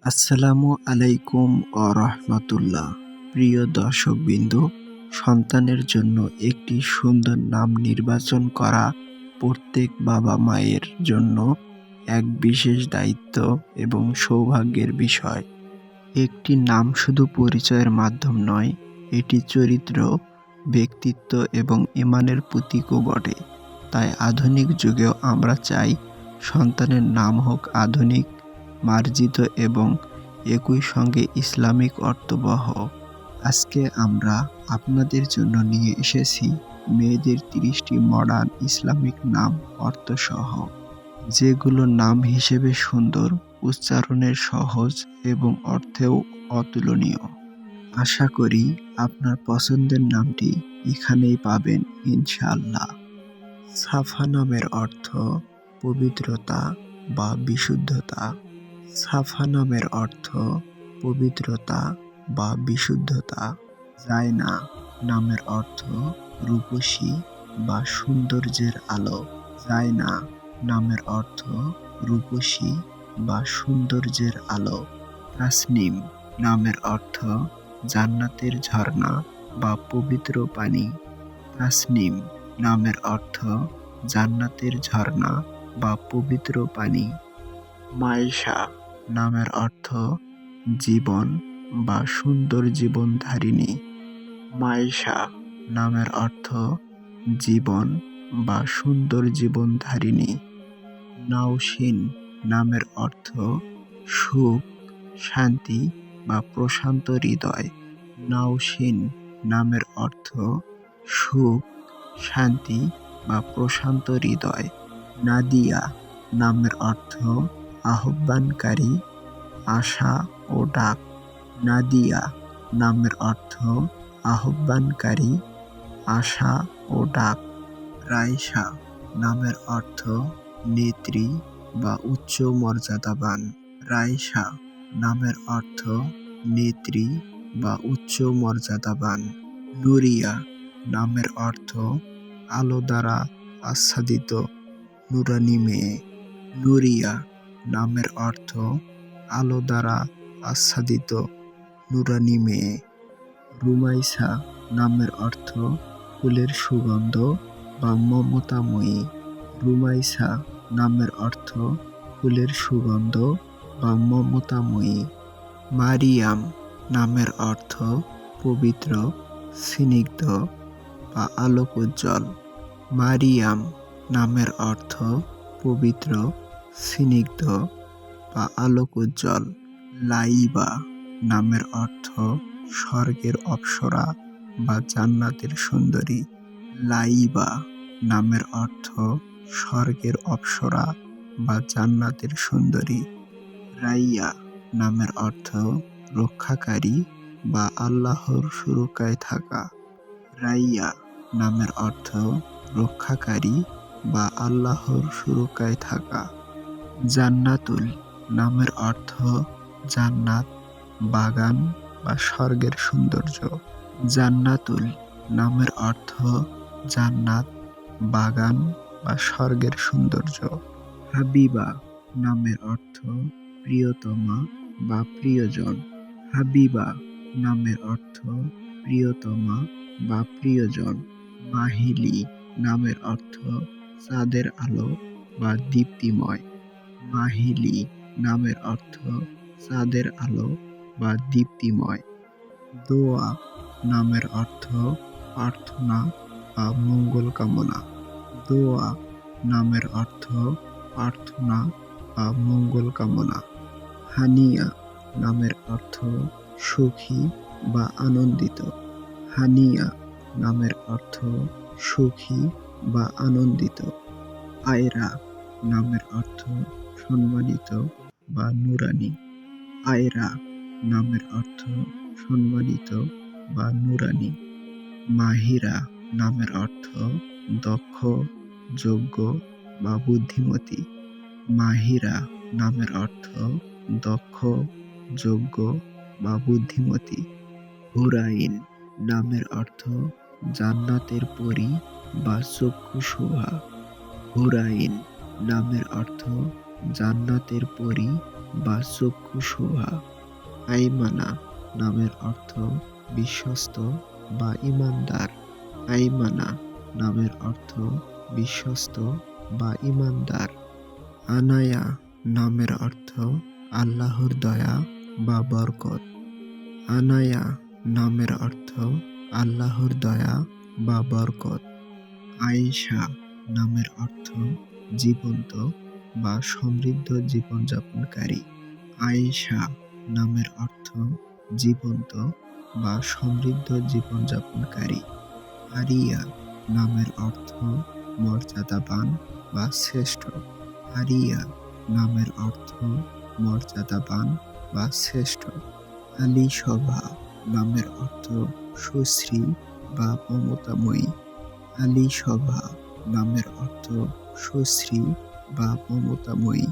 আসসালামু আলাইকুম রাহমাতুল্লাহ। প্রিয় দর্শকবৃন্দ, সন্তানের জন্য একটি সুন্দর নাম নির্বাচন করা প্রত্যেক বাবা মায়ের জন্য এক বিশেষ দায়িত্ব এবং সৌভাগ্যের বিষয়। একটি নাম শুধু পরিচয়ের মাধ্যম নয়, এটি চরিত্র, ব্যক্তিত্ব এবং ঈমানের প্রতীকও বটে। তাই আধুনিক যুগেও আমরা চাই সন্তানের নাম হোক আধুনিক, মার্জিত এবং একই সঙ্গে ইসলামিক অর্থবহ। আজকে আমরা আপনাদের জন্য নিয়ে এসেছি মেয়েদের 30টি মডার্ন ইসলামিক নাম অর্থসহ, যেগুলো নাম হিসেবে সুন্দর, উচ্চারণের সহজ এবং অর্থেও অতুলনীয়। আশা করি আপনার পছন্দের নামটি এখানেই পাবেন ইনশাআল্লাহ। সাফা নামের অর্থ পবিত্রতা বা বিশুদ্ধতা। সাফা নামের অর্থ পবিত্রতা বা বিশুদ্ধতা। জায়না নামের অর্থ রূপসী বা সৌন্দর্যের আলো। জায়না নামের অর্থ রূপসী বা সৌন্দর্যের আলো। তাসনিম নামের অর্থ জান্নাতের ঝর্ণা বা পবিত্র পানি। তাসনিম নামের অর্থ জান্নাতের ঝর্ণা বা পবিত্র পানি। মাইশা নামের অর্থ জীবন বা সুন্দর জীবনধারিণী। মাইশা নামের অর্থ জীবন বা সুন্দর জীবনধারিণী। নাওশিন নামের অর্থ সুখ, শান্তি বা প্রশান্ত হৃদয়। নাওশিন নামের অর্থ সুখ, শান্তি বা প্রশান্ত হৃদয়। নাদিয়া নামের অর্থ আহ্বানকারী, আশা ও ডাক। নাদিয়া নামের অর্থ আহ্বানকারী, আশা ও ডাক। রাইসা নামের অর্থ নেত্রী বা উচ্চ মর্যাদাবান। রাইসা নামের অর্থ নেত্রী বা উচ্চ মর্যাদাবান। নুরিয়া নামের অর্থ আলো দ্বারা আচ্ছাদিত, নুরানি মেয়ে। নুরিয়া নামের অর্থ আলো দ্বারা আচ্ছাদিত, নুরানি মেয়ে। রুমাইসা নামের অর্থ ফুলের সুগন্ধ বা মমতাময়ী। রুমাইসা নামের অর্থ ফুলের সুগন্ধ বা মমতাময়ী। মারিয়াম নামের অর্থ পবিত্র, স্নিগ্ধ বা আলোকোজ্জ্বল। মারিয়াম নামের অর্থ পবিত্র, স্নিগ্ধ বা আলোকোজ্জ্বল। লাইবা নামের অর্থ স্বর্গের অপ্সরা বা জান্নাতের সুন্দরী। লাইবা নামের অর্থ স্বর্গের অপ্সরা বা জান্নাতের সুন্দরী। রাইয়া নামের অর্থ রক্ষাকারী বা আল্লাহর সুরক্ষায় থাকা। রাইয়া নামের অর্থ রক্ষাকারী বা আল্লাহর সুরক্ষায় থাকা। জান্নাতুল নামের অর্থ জান্নাত, বাগান বা স্বর্গের সৌন্দর্য। জান্নাতুল নামের অর্থ জান্নাত, বাগান বা স্বর্গের সৌন্দর্য। হাবিবা নামের অর্থ প্রিয়তমা বা প্রিয়জন। হাবিবা নামের অর্থ প্রিয়তমা বা প্রিয়জন। মাহিলি নামের অর্থ চাঁদের আলো বা দীপ্তিময়। মাহিলি নামের অর্থ চাঁদের আলো বা দীপ্তিময়। দোয়া নামের অর্থ প্রার্থনা বা মঙ্গল কামনা। দোয়া নামের অর্থ প্রার্থনা বা মঙ্গল কামনা। হানিয়া নামের অর্থ সুখী বা আনন্দিত। হানিয়া নামের অর্থ সুখী বা আনন্দিত। আয়রা নামের অর্থ সম্মানিত বা নুরানি। আয়রা নামের অর্থ সম্মানিত বা নুরানি। মাহিরা নামের অর্থ দক্ষ, যোগ্য বা বুদ্ধিমতী। মাহিরা নামের অর্থ দক্ষ, যোগ্য বা বুদ্ধিমতী। হুরাইন নামের অর্থ জান্নাতের পরী বা চক্ষু শোভা। হুরাইন নামের অর্থ জান্নাতের পরী বা চক্ষু শোভা। আইমানা নামের অর্থ বিশ্বস্ত বা ঈমানদার। আইমানা নামের অর্থ বিশ্বস্ত বা ঈমানদার। আনায়া নামের অর্থ আল্লাহর দয়া বা বরকত। আনায়া নামের অর্থ আল্লাহর দয়া বা বরকত। আয়েশা নামের অর্থ জীবন্ত বা সমৃদ্ধ জীবনযাপনকারী। আয়েশা নামের অর্থ জীবন্ত বা সমৃদ্ধ জীবনযাপনকারী। আরিয়া নামের অর্থ মর্যাদাবান বা শ্রেষ্ঠ। আরিয়া নামের অর্থ মর্যাদাবান বা শ্রেষ্ঠ। আলীশবা নামের অর্থ সুশ্রী বা মমতাময়ী। আলীশবা নামের অর্থ সুশ্রী বা মমতাময়ী।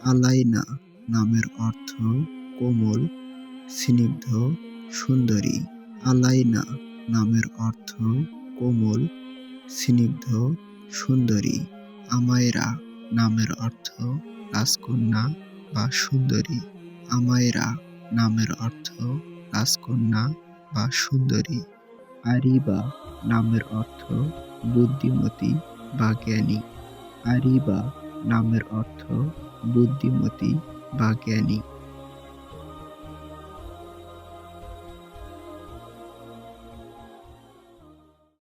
আলাইনা নামের অর্থ কোমল, স্নিগ্ধ, সুন্দরী। আলাইনা নামের অর্থ কোমল, স্নিগ্ধ, সুন্দরী। আমায়রা নামের অর্থ রাজকন্যা বা সুন্দরী। আমায়রা নামের অর্থ রাজকন্যা বা সুন্দরী। আরিবা নামের অর্থ বুদ্ধিমতী বা জ্ঞানী। আরিবা নামের অর্থ বুদ্ধিমতী বা জ্ঞানী।